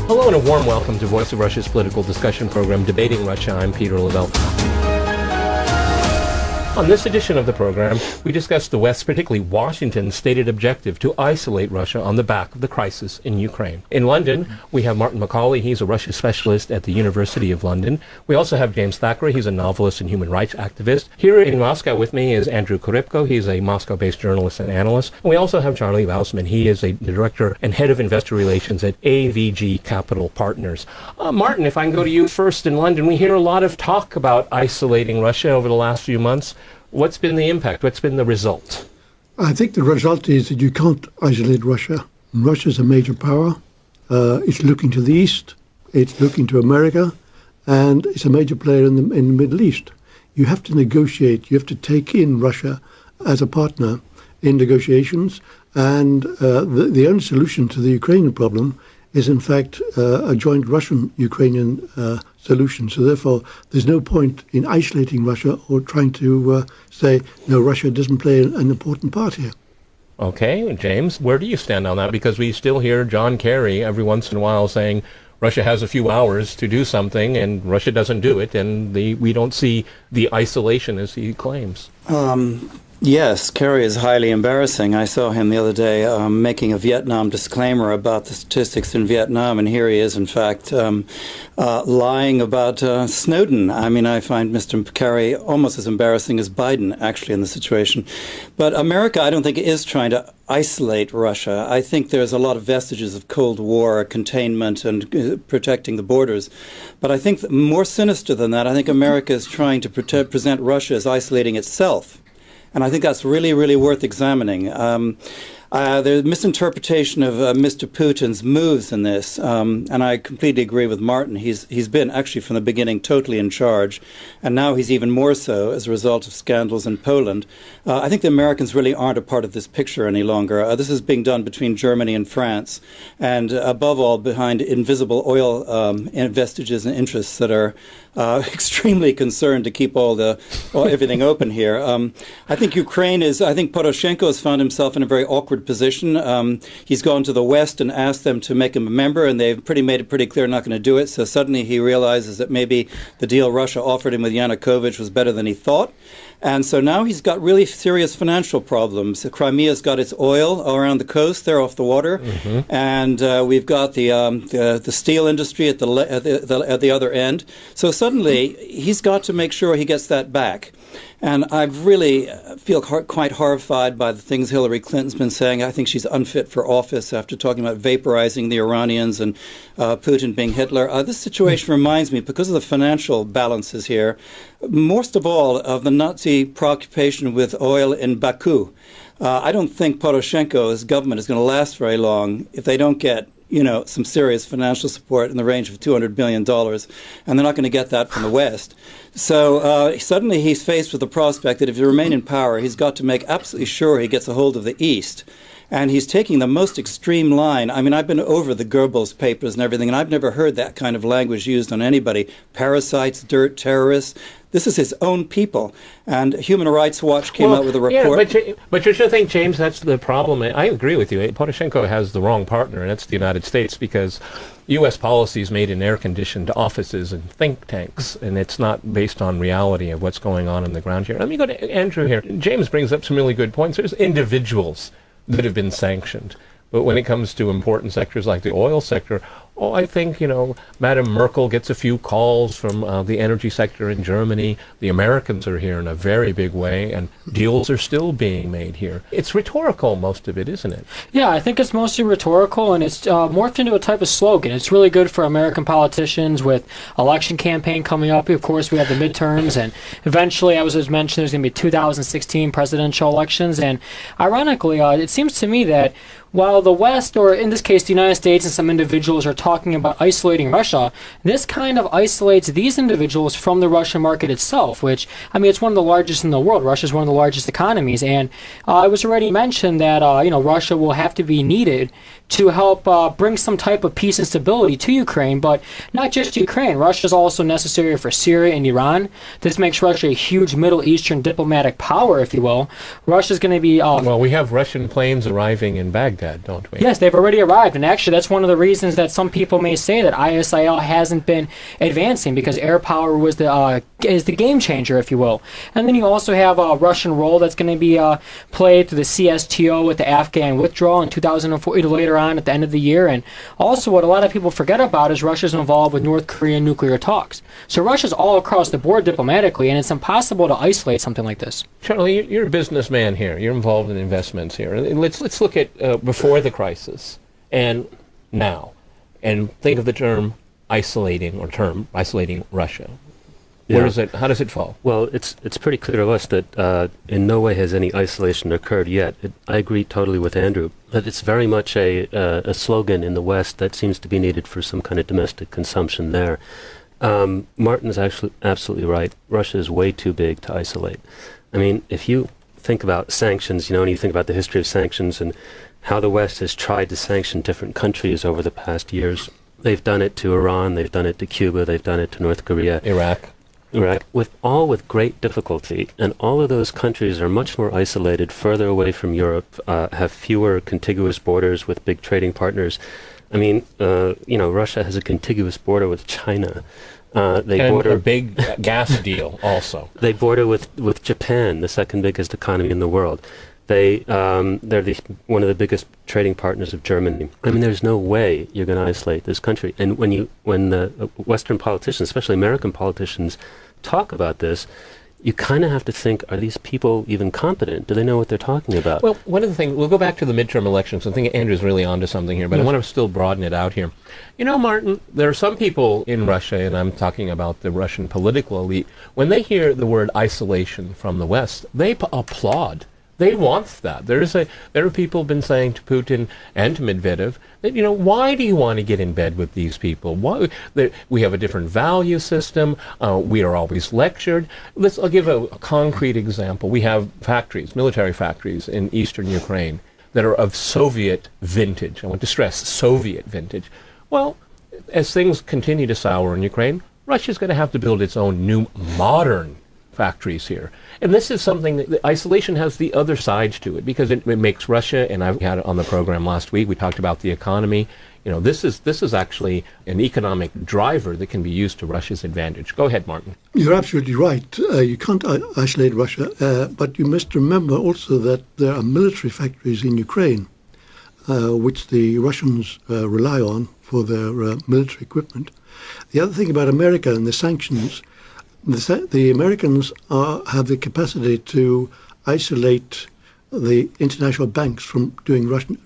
Hello and a warm welcome to Voice of Russia's political discussion program, Debating Russia. I'm Peter Lavelle. On this edition of the program, we discuss the West, particularly Washington's stated objective to isolate Russia on the back of the crisis in Ukraine. In London, we have Martin Macaulay. He's a Russia specialist at the University of London. We also have James Thackeray. He's a novelist and human rights activist. Here in Moscow with me is Andrew Korybko. He's a Moscow-based journalist and analyst. And we also have Charlie Bausman. He is a director and head of investor relations at AVG Capital Partners. Martin, if I can go to you first in London, we hear a lot of talk about isolating Russia over the last few months. What's been the impact? What's been the result? I think the result is that you can't isolate Russia. Russia's a major power. It's looking to the east. It's looking to America. And it's a major player in the Middle East. You have to negotiate. You have to take in Russia as a partner in negotiations. And the only solution to the Ukrainian problem is, in fact, a joint Russian-Ukrainian solution. So therefore, there's no point in isolating Russia or trying to say, no, Russia doesn't play an important part here. Okay, James, where do you stand on that? Because we still hear John Kerry every once in a while saying Russia has a few hours to do something and Russia doesn't do it, and we don't see the isolation as he claims. Yes, Kerry is highly embarrassing. I saw him the other day making a Vietnam disclaimer about the statistics in Vietnam, and here he is, in fact, lying about Snowden. I mean, I find Mr. Kerry almost as embarrassing as Biden, actually, in the situation. But America, I don't think, is trying to isolate Russia. I think there's a lot of vestiges of Cold War containment and protecting the borders. But I think more sinister than that, I think America is trying to present Russia as isolating itself. And I think that's really, really worth examining. There's misinterpretation of Mr. Putin's moves in this, and I completely agree with Martin. He's been actually from the beginning totally in charge, and now he's even more so as a result of scandals in Poland. I think the Americans really aren't a part of this picture any longer. This is being done between Germany and France, and above all behind invisible oil vestiges and interests that are extremely concerned to keep everything open here. I think I think Poroshenko has found himself in a very awkward position. He's gone to the West and asked them to make him a member, and they've made it pretty clear not going to do it. So suddenly he realizes that maybe the deal Russia offered him with Yanukovych was better than he thought. And so now he's got really serious financial problems. Crimea's got its oil around the coast; they're off the water, and we've got the steel industry at the other end. So suddenly he's got to make sure he gets that back. And I really feel quite horrified by the things Hillary Clinton's been saying. I think she's unfit for office after talking about vaporizing the Iranians and Putin being Hitler. This situation reminds me, because of the financial balances here, most of all of the Nazi preoccupation with oil in Baku. I don't think Poroshenko's government is going to last very long if they don't get some serious financial support in the range of $200 billion, and they're not going to get that from the West. So suddenly he's faced with the prospect that if he remains in power, he's got to make absolutely sure he gets a hold of the East. And he's taking the most extreme line. I mean, I've been over the Goebbels papers and everything, and I've never heard that kind of language used on anybody. Parasites, dirt, terrorists. This is his own people. And Human Rights Watch came out with a report. Yeah, but you should think, James, that's the problem. I agree with you. Poroshenko has the wrong partner, and that's the United States, because U.S. policy is made in air-conditioned offices and think tanks, and it's not based on reality of what's going on the ground here. Let me go to Andrew here. James brings up some really good points. There's individuals that have been sanctioned. But when it comes to important sectors like the oil sector, I think, Madam Merkel gets a few calls from the energy sector in Germany. The Americans are here in a very big way, and deals are still being made here. It's rhetorical, most of it, isn't it? Yeah, I think it's mostly rhetorical, and it's morphed into a type of slogan. It's really good for American politicians with election campaign coming up. Of course, we have the midterms, and eventually, as was mentioned, there's going to be 2016 presidential elections. And ironically, it seems to me that while the West, or in this case the United States and some individuals, are talking about isolating Russia, this kind of isolates these individuals from the Russian market itself, which, I mean, it's one of the largest in the world. Russia is one of the largest economies, and it was already mentioned that Russia will have to be needed to help bring some type of peace and stability to Ukraine, but not just Ukraine. Russia is also necessary for Syria and Iran. This makes Russia a huge Middle Eastern diplomatic power, if you will. Russia's going to be... we have Russian planes arriving in Baghdad, don't we? Yes, they've already arrived, and actually that's one of the reasons that some people may say that ISIL hasn't been advancing because air power was is the game changer, if you will. And then you also have a Russian role that's going to be played through the CSTO with the Afghan withdrawal in 2004, later on at the end of the year. And also what a lot of people forget about is Russia's involved with North Korean nuclear talks. So Russia's all across the board diplomatically, and it's impossible to isolate something like this. Charlie, you're a businessman here. You're involved in investments here. Let's look at before the crisis and now, and think of the term isolating Russia. Yeah. Where is it? How does it fall? Well, it's pretty clear to us that in no way has any isolation occurred yet. I agree totally with Andrew that it's very much a slogan in the West that seems to be needed for some kind of domestic consumption there. Martin's actually absolutely right. Russia is way too big to isolate. I mean, if you think about sanctions, and you think about the history of sanctions and how the West has tried to sanction different countries over the past years. They've done it to Iran, they've done it to Cuba, they've done it to North Korea. Iraq, with great difficulty. And all of those countries are much more isolated, further away from Europe, have fewer contiguous borders with big trading partners. I mean, Russia has a contiguous border with China. They border a big gas deal also. They border with Japan, the second biggest economy in the world. They're one of the biggest trading partners of Germany. I mean, there's no way you're going to isolate this country. And when the Western politicians, especially American politicians, talk about this, you kind of have to think, are these people even competent? Do they know what they're talking about? Well, one of the things, we'll go back to the midterm elections. I think Andrew's really onto something here, but I want to still broaden it out here. Martin, there are some people in Russia, and I'm talking about the Russian political elite, when they hear the word isolation from the West, they applaud. They want that. There are people who've been saying to Putin and to Medvedev that, why do you want to get in bed with these people? Why? We have a different value system. We are always lectured. I'll give a concrete example. We have factories, military factories in eastern Ukraine that are of Soviet vintage. I want to stress Soviet vintage. Well, as things continue to sour in Ukraine, Russia's going to have to build its own new modern factories here. And this is something that isolation has the other sides to it, because it makes Russia, and I had it on the program last week, we talked about the economy. This is actually an economic driver that can be used to Russia's advantage. Go ahead, Martin. You're absolutely right. You can't isolate Russia, but you must remember also that there are military factories in Ukraine, which the Russians rely on for their military equipment. The other thing about America and the sanctions, the Americans have the capacity to isolate the international banks from doing Russian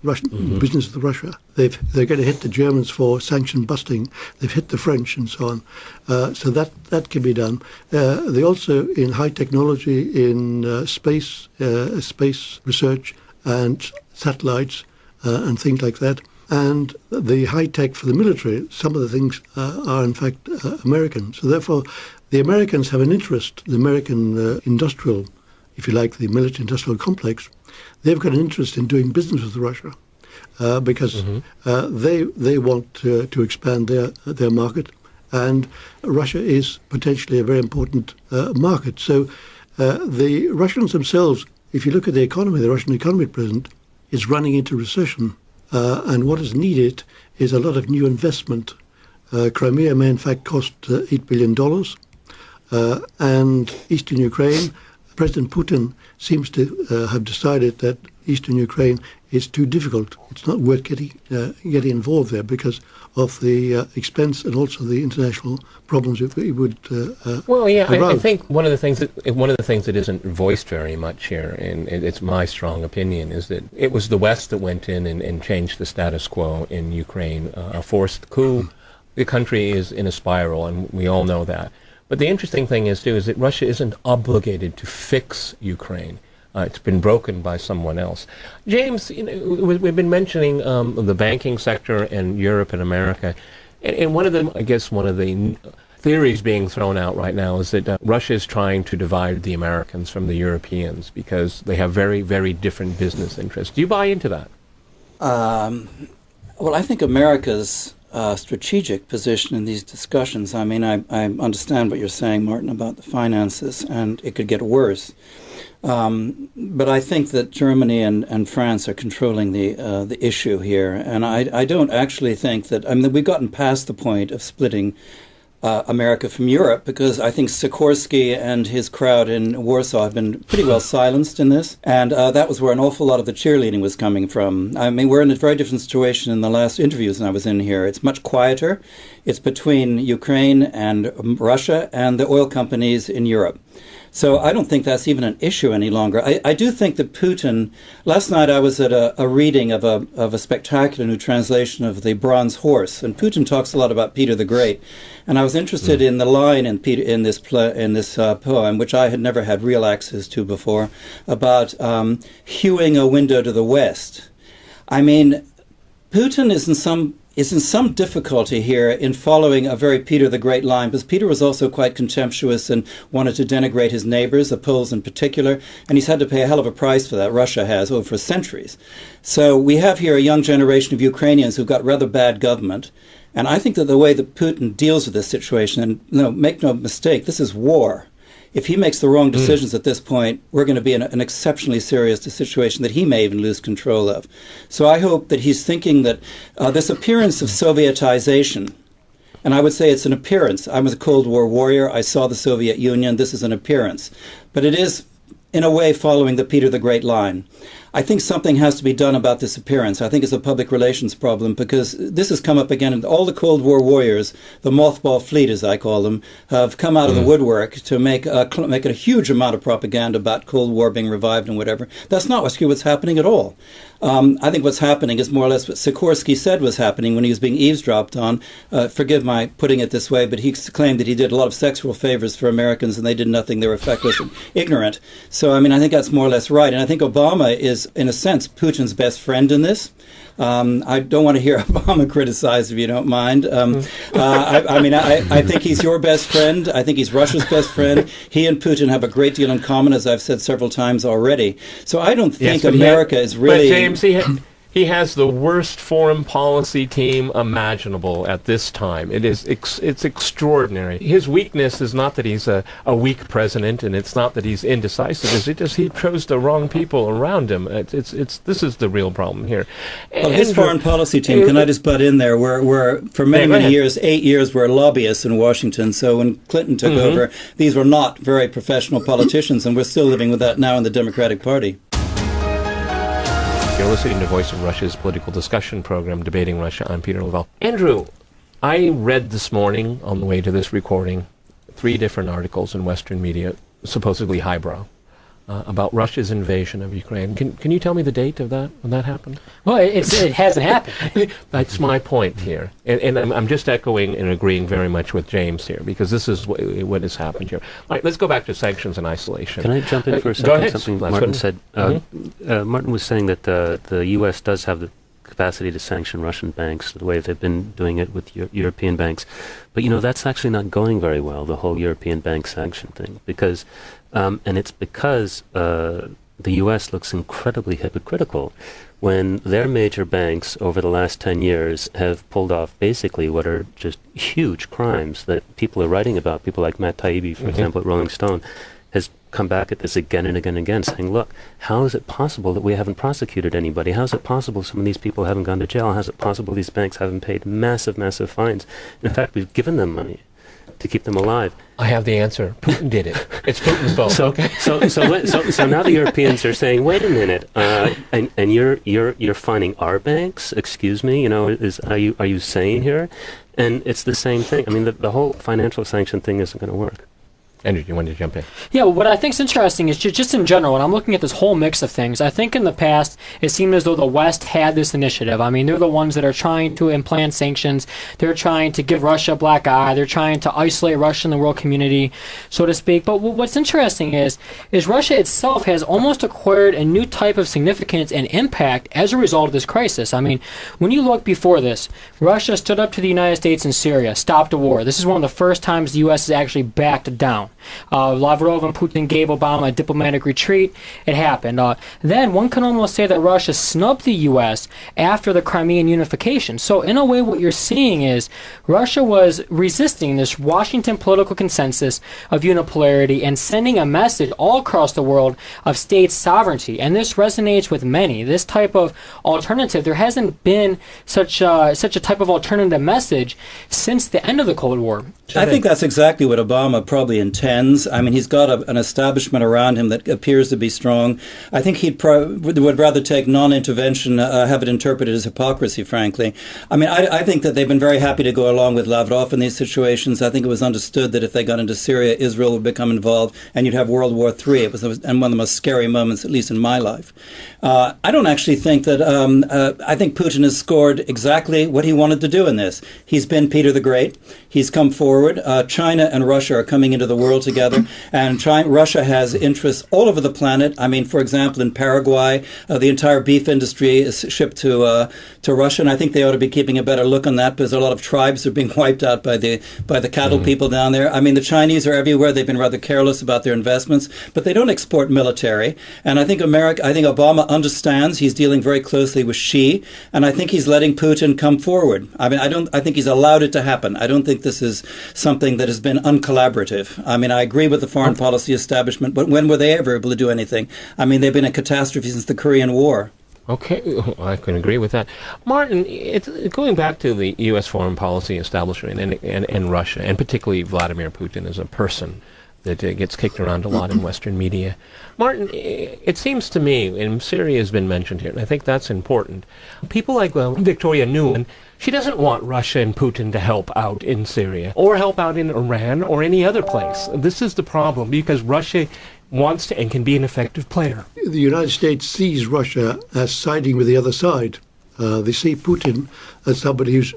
business with Russia. They're going to hit the Germans for sanction busting. They've hit the French and so on. So that can be done. They also, in high technology, in space research and satellites and things like that. And the high tech for the military, some of the things are in fact American. So therefore, the Americans have an interest, the American industrial, if you like, the military industrial complex, they've got an interest in doing business with Russia because they want to expand their market, and Russia is potentially a very important market. So the Russians themselves, if you look at the economy, the Russian economy at present is running into recession, and what is needed is a lot of new investment. Crimea may in fact cost $8 billion. And eastern Ukraine, President Putin seems to have decided that eastern Ukraine is too difficult. It's not worth getting involved there because of the expense and also the international problems it would. I think one of the things that isn't voiced very much here, and it's my strong opinion, is that it was the West that went in and changed the status quo in Ukraine, a forced coup. The country is in a spiral, and we all know that. But the interesting thing is that Russia isn't obligated to fix Ukraine. It's been broken by someone else. James, we've been mentioning the banking sector in Europe and America, and one of the theories being thrown out right now is that Russia is trying to divide the Americans from the Europeans because they have very, very different business interests. Do you buy into that? Well, I think America's strategic position in these discussions. I mean, I understand what you're saying, Martin, about the finances, and it could get worse. But I think that Germany and France are controlling the issue here, and I don't actually think that. I mean, we've gotten past the point of splitting America from Europe, because I think Sikorsky and his crowd in Warsaw have been pretty well silenced in this, and that was where an awful lot of the cheerleading was coming from. I mean, we're in a very different situation in the last interviews I was in here. It's much quieter. It's between Ukraine and Russia and the oil companies in Europe. So I don't think that's even an issue any longer. I do think that Putin. Last night I was at a reading of a spectacular new translation of The Bronze Horse, and Putin talks a lot about Peter the Great, and I was interested in the line in this poem, which I had never had real access to before, about hewing a window to the west. I mean, Putin is in some difficulty here in following a very Peter the Great line, because Peter was also quite contemptuous and wanted to denigrate his neighbors, the Poles in particular, and he's had to pay a hell of a price for that. Russia has, for centuries. So we have here a young generation of Ukrainians who've got rather bad government, and I think that the way that Putin deals with this situation, and make no mistake, this is war. If he makes the wrong decisions at this point, we're going to be in an exceptionally serious situation that he may even lose control of. So I hope that he's thinking that this appearance of Sovietization, and I would say it's an appearance. I'm a Cold War warrior. I saw the Soviet Union. This is an appearance. But it is, in a way, following the Peter the Great line. I think something has to be done about this appearance. I think it's a public relations problem, because this has come up again. And all the Cold War warriors, the mothball fleet, as I call them, have come out of the woodwork to make a huge amount of propaganda about Cold War being revived and whatever. That's not what's happening at all. I think what's happening is more or less what Sikorsky said was happening when he was being eavesdropped on. Forgive my putting it this way, but he claimed that he did a lot of sexual favors for Americans and they did nothing. They were feckless and ignorant. So, I mean, I think that's more or less right. And I think Obama is, in a sense, Putin's best friend in this. I don't want to hear Obama criticized, if you don't mind. I think he's your best friend. I think he's Russia's best friend. He and Putin have a great deal in common, as I've said several times already. So I don't think America is really... But James, he has the worst foreign policy team imaginable at this time. It's extraordinary. His weakness is not that he's a weak president, and it's not that he's indecisive. It's just he chose the wrong people around him. This is the real problem here. Well, his foreign policy team, can I just butt in there? We're for many years, 8 years, we're lobbyists in Washington. So when Clinton took over, these were not very professional politicians, and we're still living with that now in the Democratic Party. You're listening to Voice of Russia's political discussion program, Debating Russia. I'm Peter Lavelle. Andrew, I read this morning on the way to this recording 3 different articles in Western media, supposedly highbrow, about Russia's invasion of Ukraine. Can you tell me the date of that, when that happened? Well, it hasn't happened. That's my point here. And I'm just echoing and agreeing very much with James here, because this is what has happened here. All right, let's go back to sanctions and isolation. Can I jump in for a second? Go ahead. Something Martin said. Martin was saying that the U.S. does have the capacity to sanction Russian banks the way they've been doing it with European banks. But, that's actually not going very well, the whole European bank sanction thing, because... and it's because the U.S. looks incredibly hypocritical when their major banks over the last 10 years have pulled off basically what are just huge crimes that people are writing about. People like Matt Taibbi, for example, at Rolling Stone, has come back at this again and again and again, saying, look, how is it possible that we haven't prosecuted anybody? How is it possible some of these people haven't gone to jail? How is it possible these banks haven't paid massive, massive fines? In fact, we've given them money to keep them alive. I have the answer. Putin did it. It's Putin's fault. So now the Europeans are saying, wait a minute, and you're fining our banks? Excuse me, are you saying here? And it's the same thing. I mean, the whole financial sanction thing isn't going to work. Andrew, you wanted to jump in? Yeah, what I think is interesting is just in general, when I'm looking at this whole mix of things, I think in the past it seemed as though the West had this initiative. I mean, they're the ones that are trying to implant sanctions. They're trying to give Russia a black eye. They're trying to isolate Russia in the world community, so to speak. But what's interesting is Russia itself has almost acquired a new type of significance and impact as a result of this crisis. I mean, when you look before this, Russia stood up to the United States in Syria, stopped a war. This is one of the first times the U.S. has actually backed down. Lavrov and Putin gave Obama a diplomatic retreat. It happened. Then one can almost say that Russia snubbed the U.S. after the Crimean unification. So in a way, what you're seeing is Russia was resisting this Washington political consensus of unipolarity and sending a message all across the world of state sovereignty. And this resonates with many. This type of alternative, there hasn't been such a type of alternative message since the end of the Cold War. I think that's exactly what Obama probably intends. I mean, he's got an establishment around him that appears to be strong. I think he would rather take non-intervention, have it interpreted as hypocrisy, frankly. I mean, I think that they've been very happy to go along with Lavrov in these situations. I think it was understood that if they got into Syria, Israel would become involved, and you'd have World War III. It was one of the most scary moments, at least in my life. I don't actually think that, I think Putin has scored exactly what he wanted to do in this. He's been Peter the Great. He's come forward. China and Russia are coming into the world together, and Russia has interests all over the planet. I mean, for example, in Paraguay, the entire beef industry is shipped to Russia, and I think they ought to be keeping a better look on that because a lot of tribes are being wiped out by the cattle people down there. I mean, the Chinese are everywhere. They've been rather careless about their investments, but they don't export military. And I think Obama understands. He's dealing very closely with Xi, and I think he's letting Putin come forward. I mean, I think he's allowed it to happen. I don't think this is something that has been uncollaborative. I mean, I agree with the foreign policy establishment, but when were they ever able to do anything? I mean, they've been a catastrophe since the Korean War. Okay, I can agree with that. Martin, going back to the U.S. foreign policy establishment and Russia, and particularly Vladimir Putin as a person that gets kicked around a lot in Western media. Martin, it seems to me, and Syria has been mentioned here, and I think that's important, people like Victoria Nuland, she doesn't want Russia and Putin to help out in Syria or help out in Iran or any other place. This is the problem because Russia wants to and can be an effective player. The United States sees Russia as siding with the other side. They see Putin as somebody who's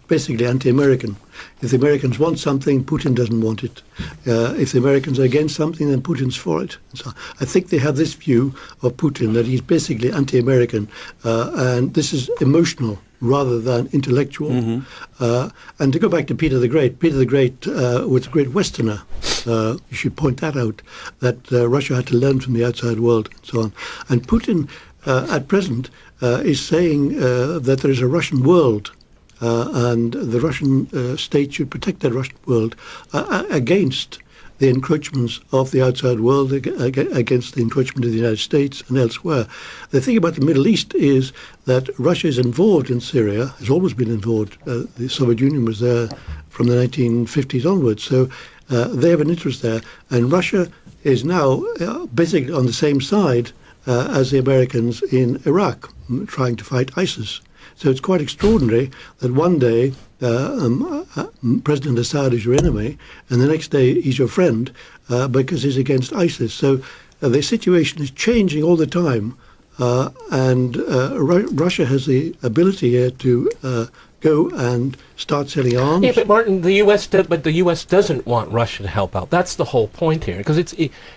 basically anti-American. If the Americans want something, Putin doesn't want it. If the Americans are against something, then Putin's for it. So I think they have this view of Putin, that he's basically anti-American, and this is emotional rather than intellectual. And to go back to Peter the Great was a great Westerner. You should point that out, that Russia had to learn from the outside world and so on. And Putin, at present, is saying that there is a Russian world, and the Russian state should protect that Russian world against the encroachments of the outside world, against the encroachment of the United States and elsewhere. The thing about the Middle East is that Russia is involved in Syria, has always been involved. The Soviet Union was there from the 1950s onwards, so they have an interest there. And Russia is now basically on the same side as the Americans in Iraq, trying to fight ISIS. So it's quite extraordinary that one day President Assad is your enemy, and the next day he's your friend because he's against ISIS. So the situation is changing all the time, and Russia has the ability here to go and start selling arms. Yeah, but Martin, the U.S. doesn't want Russia to help out. That's the whole point here, because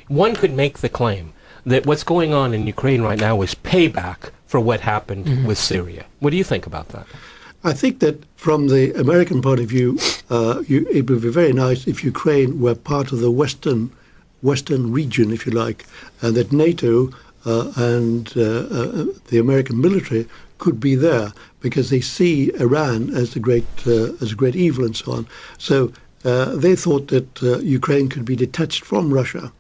one could make the claim that what's going on in Ukraine right now is payback for what happened with Syria. What do you think about that? I think that from the American point of view, it would be very nice if Ukraine were part of the Western region, if you like, and that NATO and the American military could be there because they see Iran as a great evil and so on. So they thought that Ukraine could be detached from Russia.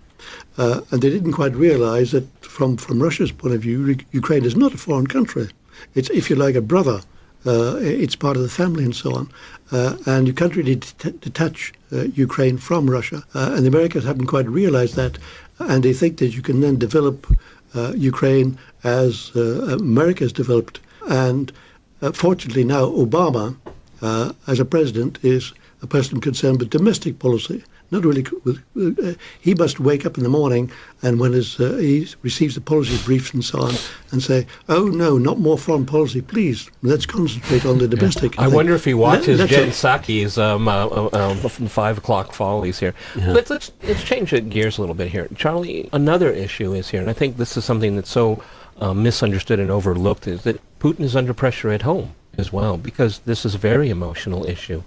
And they didn't quite realize that from Russia's point of view, Ukraine is not a foreign country. It's, if you like, a brother. It's part of the family and so on. And you can't really detach Ukraine from Russia. And the Americans haven't quite realized that. And they think that you can then develop Ukraine as America has developed. And fortunately now Obama, as a president, is a person concerned with domestic policy. Not really. He must wake up in the morning and when he receives the policy briefs and so on and say, oh, no, not more foreign policy, please. Let's concentrate on the domestic. I wonder if he watches Jen Psaki's 5 o'clock follies here. Yeah. Let's change gears a little bit here. Charlie, another issue is here, and I think this is something that's so misunderstood and overlooked, is that Putin is under pressure at home as well, because this is a very emotional issue.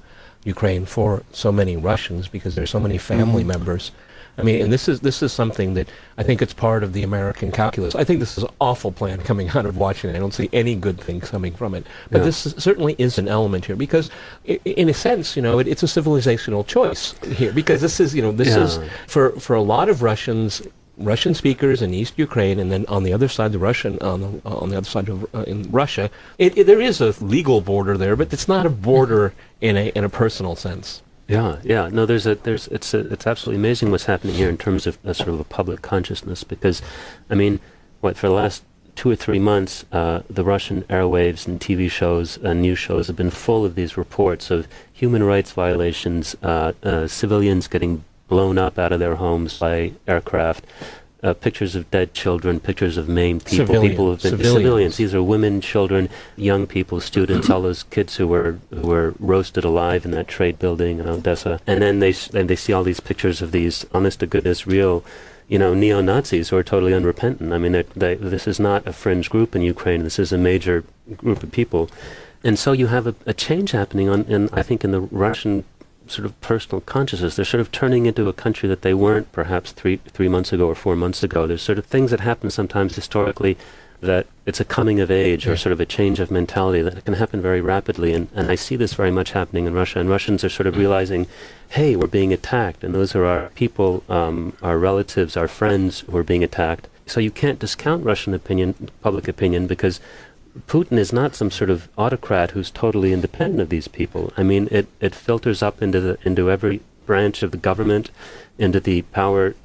Ukraine for so many Russians because there's so many family members. I mean, and this is something that I think it's part of the American calculus. I think this is an awful plan coming out of Washington. I don't see any good thing coming from it. But this certainly is an element here because, in a sense, it's a civilizational choice here because this is for a lot of Russian speakers in East Ukraine, and then on the other side, on the other side of in Russia, there is a legal border there, but it's not a border in a personal sense. Yeah. No, it's absolutely amazing what's happening here in terms of sort of a public consciousness. Because, I mean, for the last 2 or 3 months, the Russian airwaves and TV shows and news shows have been full of these reports of human rights violations, civilians getting blown up out of their homes by aircraft, pictures of dead children, pictures of maimed people, people who've been civilians. These are women, children, young people, students, all those kids who were roasted alive in that trade building in Odessa. And then they see all these pictures of these, honest to goodness, real, neo-Nazis who are totally unrepentant. I mean, this is not a fringe group in Ukraine. This is a major group of people. And so you have a change happening I think in the Russian sort of personal consciousness. They're sort of turning into a country that they weren't perhaps 3 months ago or 4 months ago. There's sort of things that happen sometimes historically that it's a coming of age or sort of a change of mentality that can happen very rapidly. And I see this very much happening in Russia. And Russians are sort of realizing, hey, we're being attacked. And those are our people, our relatives, our friends who are being attacked. So you can't discount Russian public opinion, because Putin is not some sort of autocrat who's totally independent of these people. I mean, it filters up into every branch of the government, into the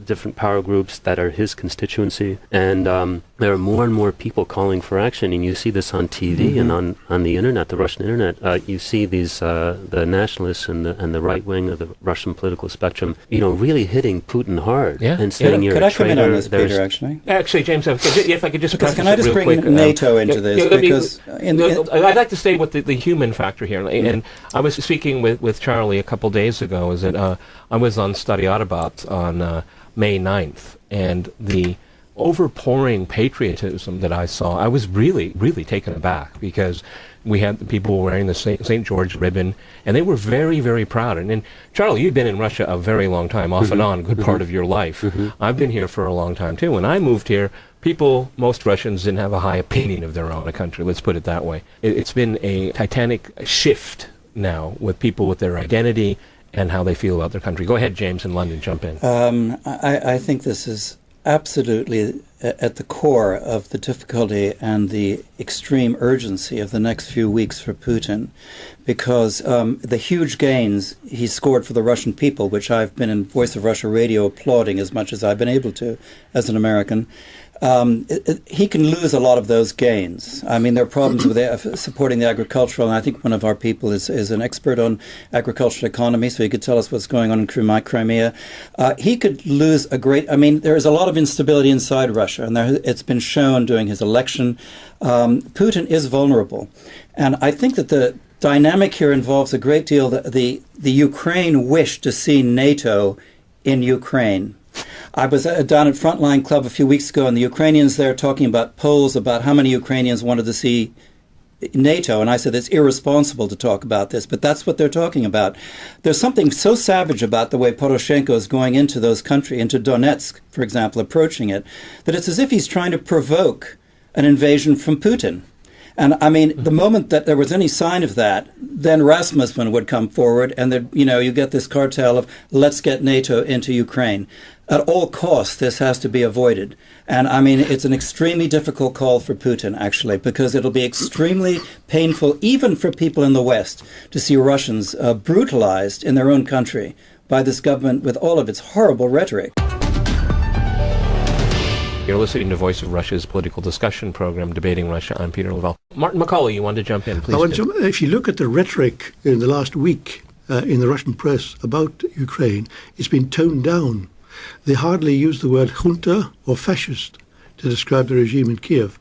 different power groups that are his constituency. And there are more and more people calling for action. And you see this on TV and on the internet, the Russian internet. You see these the nationalists and the right wing of the Russian political spectrum, really hitting Putin hard and saying you're a traitor. Could I come in on this, Peter, actually? Actually, James, if I could just can I just bring NATO into this? Because I'd like to stay with the human factor here. And I was speaking with Charlie a couple days ago. Is that I was on Study Autobot on May 9th, and the overpouring patriotism that I saw, I was really, really taken aback, because we had the people wearing the St. George ribbon, and they were very, very proud. And Charlie, you've been in Russia a very long time, off and on, a good part of your life. I've been here for a long time, too. When I moved here, most Russians didn't have a high opinion of their own country, let's put it that way. It's been a titanic shift now with people with their identity and how they feel about their country. Go ahead, James, in London, jump in. I think this is absolutely at the core of the difficulty and the extreme urgency of the next few weeks for Putin, because the huge gains he scored for the Russian people, which I've been in Voice of Russia radio applauding as much as I've been able to as an American, he can lose a lot of those gains. I mean, there are problems with supporting the agricultural, and I think one of our people is an expert on agricultural economy, so he could tell us what's going on in Crimea. He could lose there is a lot of instability inside Russia, and it's been shown during his election. Putin is vulnerable. And I think that the dynamic here involves a great deal the Ukraine wish to see NATO in Ukraine. I was down at Frontline Club a few weeks ago, and the Ukrainians there talking about polls about how many Ukrainians wanted to see NATO, and I said it's irresponsible to talk about this, but that's what they're talking about. There's something so savage about the way Poroshenko is going into those countries, into Donetsk, for example, approaching it, that it's as if he's trying to provoke an invasion from Putin. And I mean, the moment that there was any sign of that, then Rasmussen would come forward, and you get this cartel of let's get NATO into Ukraine. At all costs, this has to be avoided. And I mean, it's an extremely difficult call for Putin, actually, because it'll be extremely painful, even for people in the West, to see Russians brutalized in their own country by this government with all of its horrible rhetoric. You're listening to Voice of Russia's political discussion program, Debating Russia. I'm Peter Lavelle. Martin McCauley, you wanted to jump in, please. If you look at the rhetoric in the last week in the Russian press about Ukraine, it's been toned down. They hardly use the word junta or fascist to describe the regime in Kiev.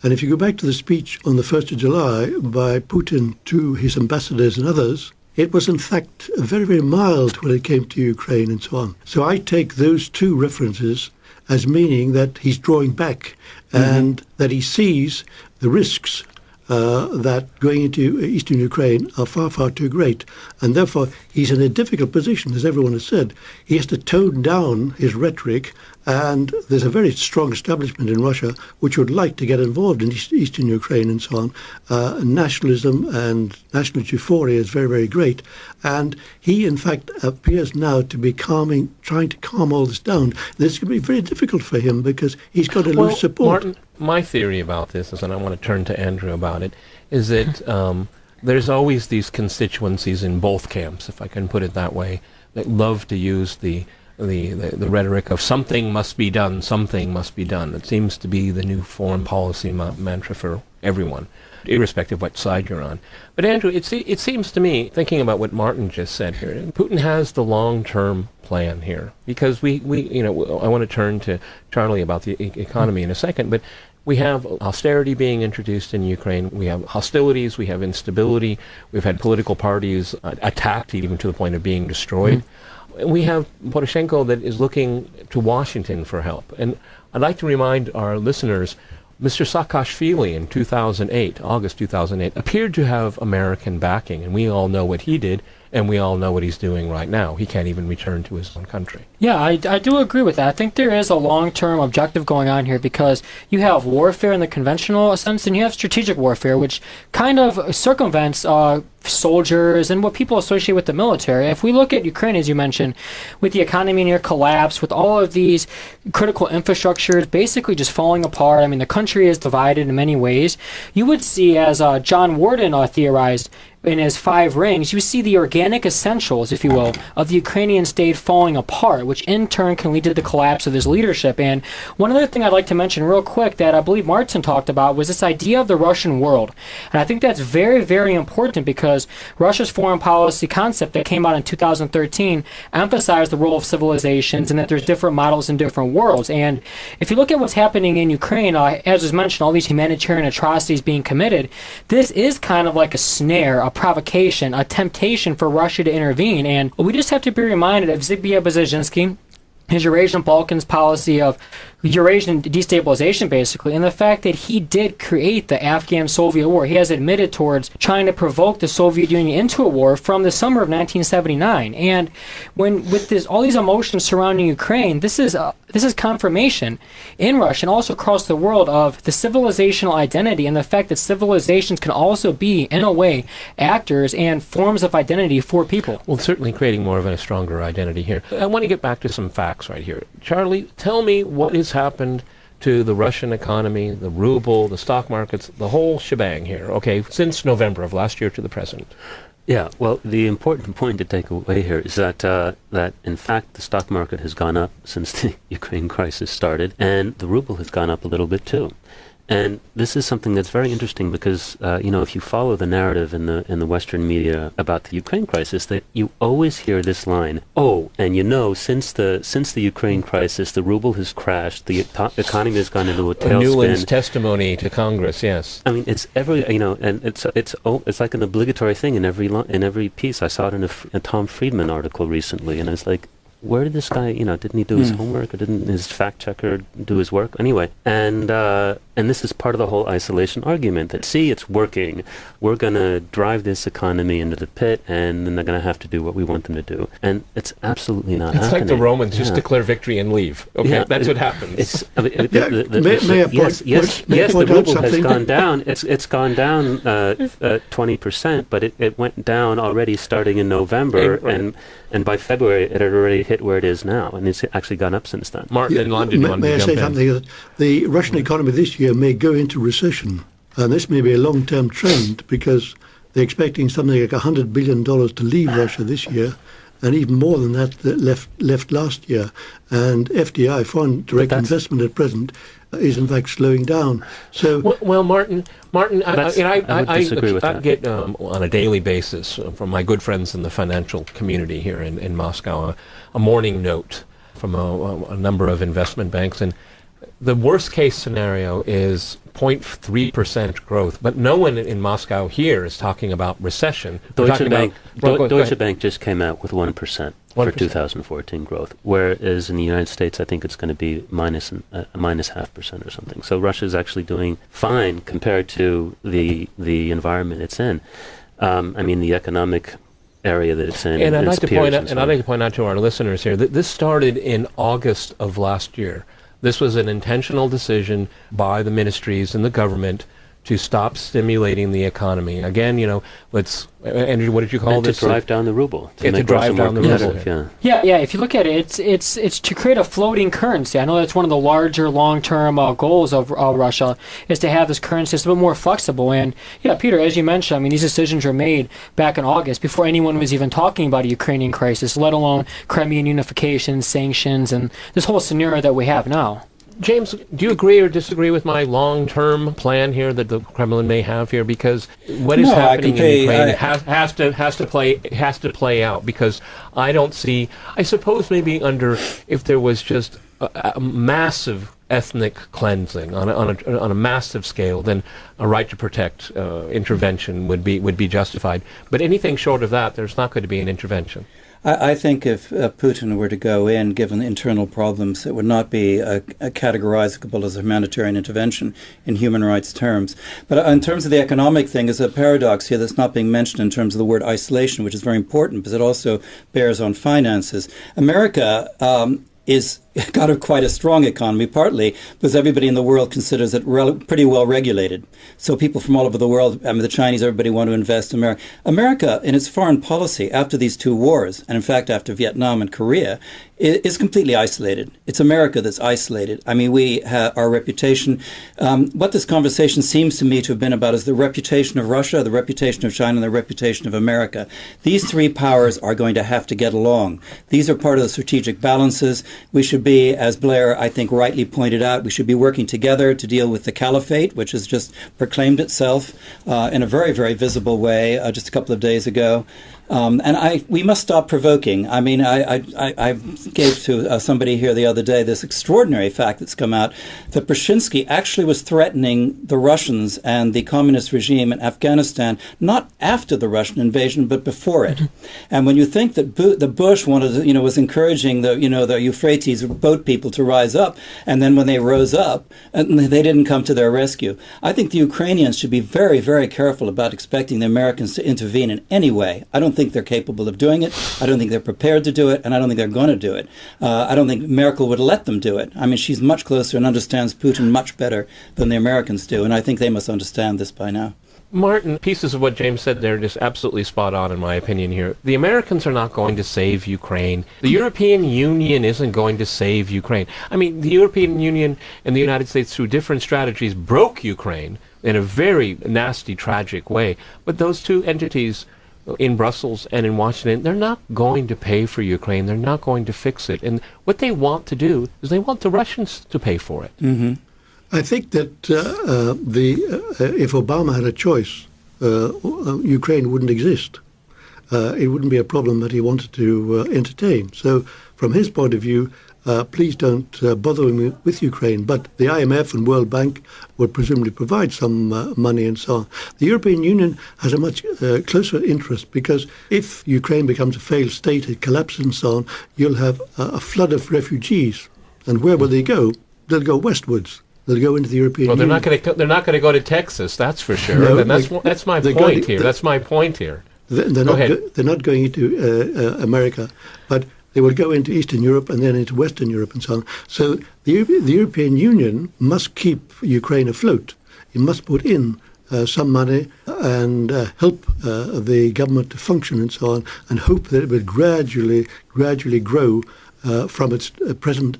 And if you go back to the speech on the 1st of July by Putin to his ambassadors and others, it was in fact very, very mild when it came to Ukraine and so on. So I take those two references as meaning that he's drawing back and that he sees the risks that going into eastern Ukraine are far, far too great. And therefore, he's in a difficult position, as everyone has said. He has to tone down his rhetoric, and there's a very strong establishment in Russia which would like to get involved in eastern Ukraine and so on. Nationalism and nationalist euphoria is very, very great. And he, in fact, appears now to be trying to calm all this down. This could be very difficult for him because he's got to lose support. Martin, my theory about this is, and I want to turn to Andrew about it, is that there's always these constituencies in both camps, if I can put it that way, that love to use the rhetoric of something must be done, something must be done. It seems to be the new foreign policy mantra for everyone, irrespective of what side you're on. But Andrew, it seems to me, thinking about what Martin just said here, Putin has the long-term plan here, because we I want to turn to Charlie about the economy in a second, but we have austerity being introduced in Ukraine. We have hostilities. We have instability. We've had political parties attacked, even to the point of being destroyed. Mm-hmm. We have Poroshenko that is looking to Washington for help. And I'd like to remind our listeners, Mr. Saakashvili in 2008, August 2008, appeared to have American backing, and we all know what he did, and we all know what he's doing right now. He can't even return to his own country. Yeah, I do agree with that. I think there is a long-term objective going on here, because you have warfare in the conventional sense, and you have strategic warfare, which kind of circumvents soldiers and what people associate with the military. If we look at Ukraine, as you mentioned, with the economy near collapse, with all of these critical infrastructures basically just falling apart, I mean, the country is divided in many ways. You would see, as John Warden theorized in his 5 rings, you see the organic essentials, if you will, of the Ukrainian state falling apart, which in turn can lead to the collapse of his leadership. And one other thing I'd like to mention real quick that I believe Martin talked about was this idea of the Russian world. And I think that's very, very important, because Russia's foreign policy concept that came out in 2013 emphasized the role of civilizations and that there's different models in different worlds. And if you look at what's happening in Ukraine, as was mentioned, all these humanitarian atrocities being committed, this is kind of like a snare, a provocation, a temptation for Russia to intervene. And we just have to be reminded of Zbigniew Brzezinski, his Eurasian Balkans policy of Eurasian destabilization, basically, and the fact that he did create the Afghan-Soviet war. He has admitted towards trying to provoke the Soviet Union into a war from the summer of 1979. And with all these emotions surrounding Ukraine, this is confirmation in Russia and also across the world of the civilizational identity, and the fact that civilizations can also be, in a way, actors and forms of identity for people. Well, certainly creating more of a stronger identity here. I want to get back to some facts right here. Charlie, tell me what has happened to the Russian economy, the ruble, the stock markets, the whole shebang here, okay, since November of last year to the present. Yeah, well, the important point to take away here is that in fact the stock market has gone up since the Ukraine crisis started, and the ruble has gone up a little bit too. And this is something that's very interesting because, if you follow the narrative in the Western media about the Ukraine crisis, that you always hear this line, since the Ukraine crisis, the ruble has crashed, the economy has gone into a tailspin. Newland's testimony to Congress, yes. I mean, it's and it's like an obligatory thing in every piece. I saw it in a Tom Friedman article recently, and it's like, where did this guy, didn't he do his homework, or didn't his fact checker do his work? Anyway, and this is part of the whole isolation argument that, see, it's working. We're going to drive this economy into the pit, and then they're going to have to do what we want them to do. And it's absolutely not happening. It's like the Romans just declare victory and leave. Okay, that's what happens. Yes, the ruble has gone down. It's gone down 20%, but it went down already starting in November, and by February it had already hit where it is now, and it's actually gone up since then. Martin in London wanted may to I jump say in. something? The Russian economy this year may go into recession, and this may be a long-term trend, because they're expecting something like $100 billion to leave Russia this year, and even more than that left last year. And FDI, foreign direct investment at present, is in fact slowing down. So, well, Martin, I disagree with that. I get on a daily basis from my good friends in the financial community here in Moscow a morning note from a number of investment banks, and the worst case scenario is 0.3% growth. But no one in Moscow here is talking about recession. Deutsche Bank just came out with 1%. 1%. For 2014 growth, whereas in the United States, I think it's going to be minus 0.5% or something. So Russia is actually doing fine compared to the environment it's in. I mean, the economic area that it's in. And I'd like to point out to our listeners here that this started in August of last year. This was an intentional decision by the ministries and the government to stop stimulating the economy. Again, Andrew, what did you call this? To drive down the ruble. To drive down the ruble. Yeah. If you look at it, it's to create a floating currency. I know that's one of the larger long-term goals of Russia is to have this currency that's a bit more flexible. And yeah, Peter, as you mentioned, I mean, these decisions were made back in August before anyone was even talking about a Ukrainian crisis, let alone Crimean unification, sanctions, and this whole scenario that we have now. James, do you agree or disagree with my long-term plan here that the Kremlin may have here? Because what is happening in Ukraine has to play out. Because I don't see. I suppose maybe if there was just a massive ethnic cleansing on a massive scale, then a right to protect intervention would be justified. But anything short of that, there's not going to be an intervention. I think if Putin were to go in, given the internal problems, it would not be categorizable as a humanitarian intervention in human rights terms. But in terms of the economic thing, there's a paradox here that's not being mentioned in terms of the word isolation, which is very important because it also bears on finances. America is got quite a strong economy, partly because everybody in the world considers it pretty well regulated. So people from all over the world, I mean, the Chinese, everybody want to invest in America. America, in its foreign policy, after these two wars, and in fact after Vietnam and Korea, is completely isolated. It's America that's isolated. I mean, we have our reputation. What this conversation seems to me to have been about is the reputation of Russia, the reputation of China, and the reputation of America. These three powers are going to have to get along. These are part of the strategic balances. We should be, as Blair, I think, rightly pointed out, we should be working together to deal with the caliphate, which has just proclaimed itself in a very, very visible way just a couple of days ago. We must stop provoking. I mean, I gave to somebody here the other day this extraordinary fact that's come out that Brzezinski actually was threatening the Russians and the communist regime in Afghanistan not after the Russian invasion but before it. And when you think that the Bush was encouraging the Euphrates boat people to rise up, and then when they rose up, they didn't come to their rescue. I think the Ukrainians should be very, very careful about expecting the Americans to intervene in any way. I don't think they're capable of doing it. I don't think they're prepared to do it, and I don't think they're going to do it. I don't think Merkel would let them do it. I mean, she's much closer and understands Putin much better than the Americans do, and I think they must understand this by now. Martin, pieces of what James said there are just absolutely spot on in my opinion here. The Americans are not going to save Ukraine. The European Union isn't going to save Ukraine. I mean, the European Union and the United States, through different strategies, broke Ukraine in a very nasty, tragic way. But those two entities in Brussels and in Washington, they're not going to pay for Ukraine. They're not going to fix it. And what they want to do is they want the Russians to pay for it. Mm-hmm. I think that if Obama had a choice, Ukraine wouldn't exist. It wouldn't be a problem that he wanted to entertain. So from his point of view, please don't bother him with Ukraine. But the IMF and World Bank would presumably provide some money and so on. The European Union has a much closer interest because if Ukraine becomes a failed state, it collapses and so on, you'll have a flood of refugees. And where will they go? They'll go westwards. They'll go into the European Union. Well, they're not going to go to Texas, that's for sure. No, and that's my point here. That's my point here. They're not going into America, but they will go into Eastern Europe and then into Western Europe and so on. So the European Union must keep Ukraine afloat. It must put in some money and help the government to function and so on, and hope that it will gradually grow from its present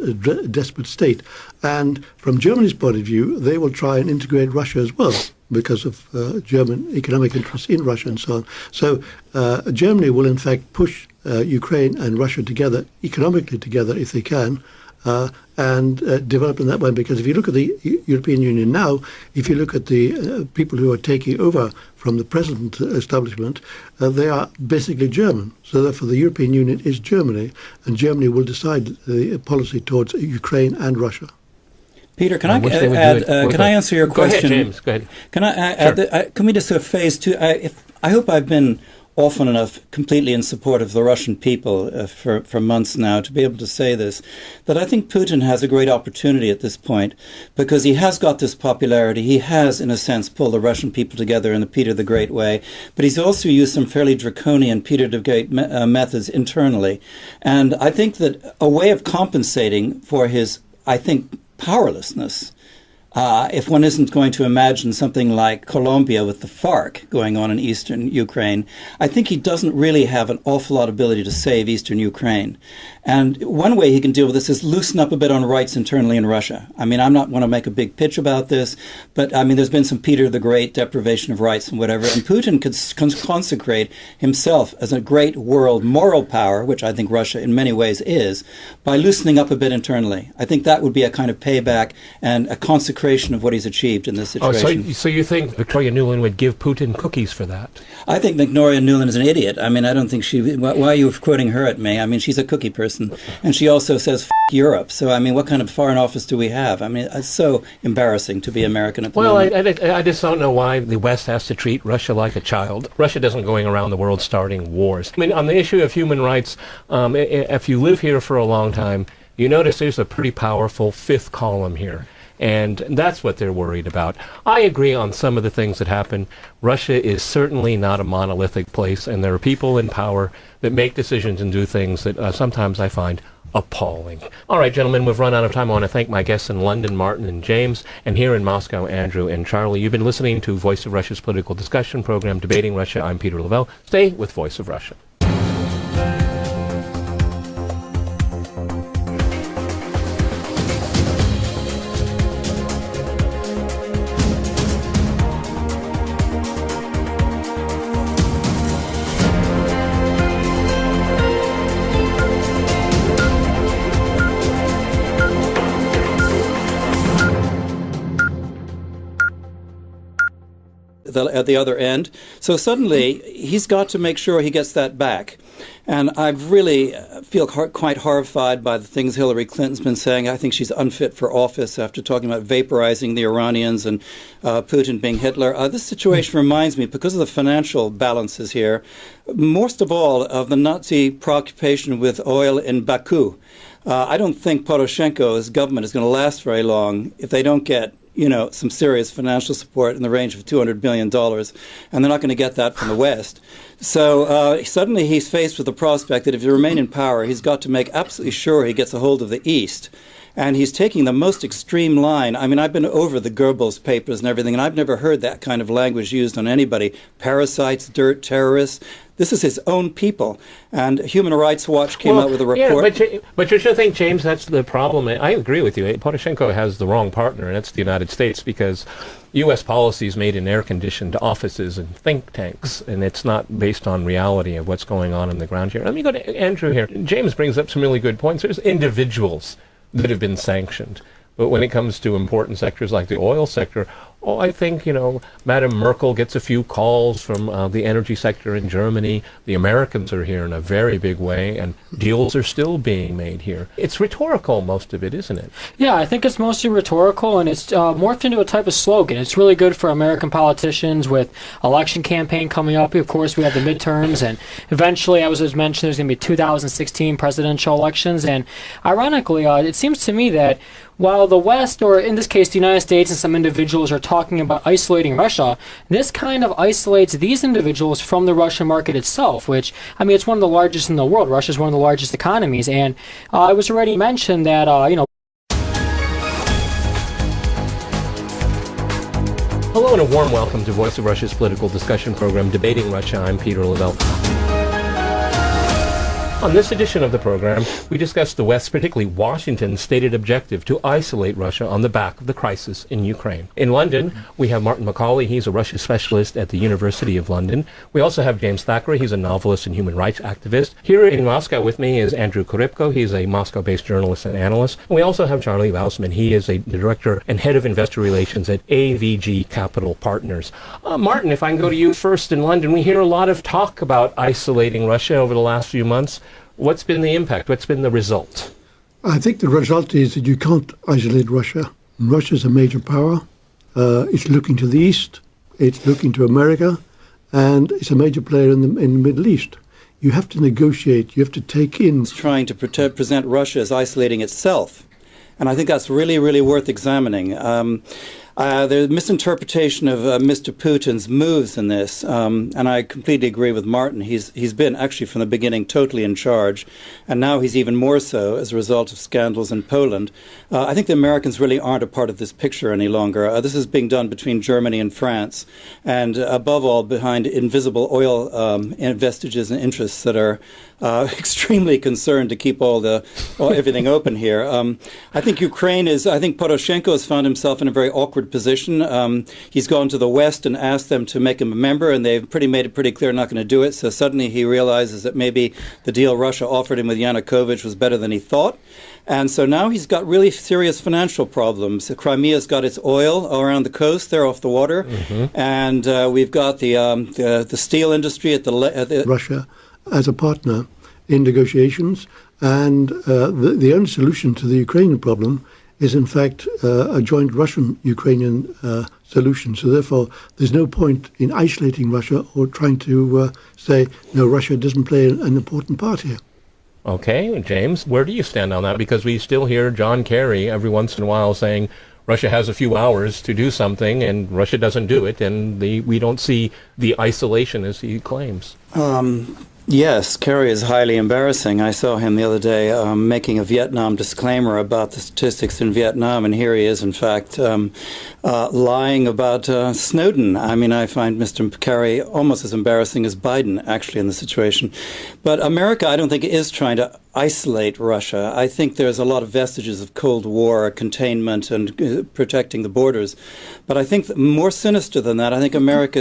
desperate state. And from Germany's point of view, they will try and integrate Russia as well because of German economic interests in Russia and so on. So Germany will in fact push Ukraine and Russia together, economically together if they can, and develop in that way. Because if you look at the European Union now, if you look at the people who are taking over from the present establishment, they are basically German. So therefore the European Union is Germany, and Germany will decide the policy towards Ukraine and Russia. Peter, can I answer your question? Go ahead, James. Go ahead. Can I add? Can we just phase two? I hope I've been often enough completely in support of the Russian people for months now to be able to say this, that I think Putin has a great opportunity at this point because he has got this popularity. He has, in a sense, pulled the Russian people together in the Peter the Great way, but he's also used some fairly draconian Peter the Great methods internally. And I think that a way of compensating for his, I think, powerlessness, if one isn't going to imagine something like Colombia with the FARC going on in eastern Ukraine, I think he doesn't really have an awful lot of ability to save eastern Ukraine. And one way he can deal with this is loosen up a bit on rights internally in Russia. I mean, I'm not want to make a big pitch about this, but I mean, there's been some Peter the Great deprivation of rights and whatever, and Putin could consecrate himself as a great world moral power, which I think Russia in many ways is, by loosening up a bit internally. I think that would be a kind of payback and a consecration of what he's achieved in this situation. So you think Victoria Nuland would give Putin cookies for that? I think Victoria Nuland is an idiot. I mean, I don't think she... Why are you quoting her at me? I mean, she's a cookie person. And she also says, F*** Europe. So, I mean, what kind of foreign office do we have? I mean, it's so embarrassing to be American at the moment. I just don't know why the West has to treat Russia like a child. Russia doesn't going around the world starting wars. I mean, on the issue of human rights, if you live here for a long time, you notice there's a pretty powerful fifth column here. And that's what they're worried about. I agree on some of the things that happen. Russia is certainly not a monolithic place, and there are people in power that make decisions and do things that sometimes I find appalling. All right, gentlemen, we've run out of time. I want to thank my guests in London, Martin and James, and here in Moscow, Andrew and Charlie. You've been listening to Voice of Russia's political discussion program, Debating Russia. I'm Peter Lavelle. Stay with Voice of Russia. At the other end. So suddenly, he's got to make sure he gets that back. And I really feel quite horrified by the things Hillary Clinton's been saying. I think she's unfit for office after talking about vaporizing the Iranians and Putin being Hitler. This situation reminds me, because of the financial balances here, most of all of the Nazi preoccupation with oil in Baku. I don't think Poroshenko's government is going to last very long if they don't get some serious financial support in the range of $200 billion, and they're not going to get that from the West. So suddenly he's faced with the prospect that if he remains in power, he's got to make absolutely sure he gets a hold of the East. And he's taking the most extreme line. I mean, I've been over the Goebbels papers and everything, and I've never heard that kind of language used on anybody. Parasites, dirt, terrorists. This is his own people. And Human Rights Watch came out with a report. Yeah, but you should think, James, that's the problem. I agree with you. Poroshenko has the wrong partner, and that's the United States, because U.S. policy is made in air-conditioned offices and think tanks, and it's not based on reality of what's going on the ground here. Let me go to Andrew here. James brings up some really good points. There's individuals that have been sanctioned. But when it comes to important sectors like the oil sector, I think, Madam Merkel gets a few calls from the energy sector in Germany. The Americans are here in a very big way, and deals are still being made here. It's rhetorical, most of it, isn't it? Yeah, I think it's mostly rhetorical, and it's morphed into a type of slogan. It's really good for American politicians with election campaign coming up. Of course, we have the midterms, and eventually, as was mentioned, there's going to be 2016 presidential elections. And ironically, it seems to me that while the West, or in this case the United States and some individuals, are talking about isolating Russia, this kind of isolates these individuals from the Russian market itself, which, I mean, it's one of the largest in the world. Russia is one of the largest economies, and it was already mentioned that, Hello and a warm welcome to Voice of Russia's political discussion program, Debating Russia. I'm Peter Lavelle. On this edition of the program, we discuss the West, particularly Washington's stated objective to isolate Russia on the back of the crisis in Ukraine. In London, we have Martin McCauley. He's a Russia specialist at the University of London. We also have James Thackeray. He's a novelist and human rights activist. Here in Moscow with me is Andrew Korybko. He's a Moscow-based journalist and analyst. And we also have Charlie Bausman. He is a director and head of investor relations at AVG Capital Partners. Martin, if I can go to you first in London, we hear a lot of talk about isolating Russia over the last few months. What's been the impact? What's been the result? I think the result is that you can't isolate Russia. Russia's a major power. It's looking to the east. It's looking to America, and it's a major player in the Middle East. You have to negotiate. You have to take in. It's trying to present Russia as isolating itself, and I think that's really, really worth examining. The misinterpretation of Mr. Putin's moves in this, and I completely agree with Martin. He's been actually from the beginning totally in charge, and now he's even more so as a result of scandals in Poland. I think the Americans really aren't a part of this picture any longer. This is being done between Germany and France, and above all behind invisible oil vestiges and interests that are extremely concerned to keep everything open here. I think I think Poroshenko has found himself in a very awkward position. He's gone to the West and asked them to make him a member, and they've made it pretty clear not going to do it. So suddenly he realizes that maybe the deal Russia offered him with Yanukovych was better than he thought. And so now he's got really serious financial problems. Crimea's got its oil around the coast, there off the water, and we've got the steel industry at the Russia as a partner in negotiations, and the only solution to the Ukrainian problem is in fact a joint Russian-Ukrainian solution. So therefore there's no point in isolating Russia or trying to say, no, Russia doesn't play an important part here. Okay, James, where do you stand on that? Because we still hear John Kerry every once in a while saying Russia has a few hours to do something, and Russia doesn't do it, and we don't see the isolation as he claims. Yes, Kerry is highly embarrassing. I saw him the other day making a Vietnam disclaimer about the statistics in Vietnam, and here he is, in fact, lying about Snowden. I mean, I find Mr. Kerry almost as embarrassing as Biden, actually, in the situation. But America, I don't think, is trying to isolate Russia. I think there's a lot of vestiges of Cold War, containment, and protecting the borders. But I think more sinister than that, I think America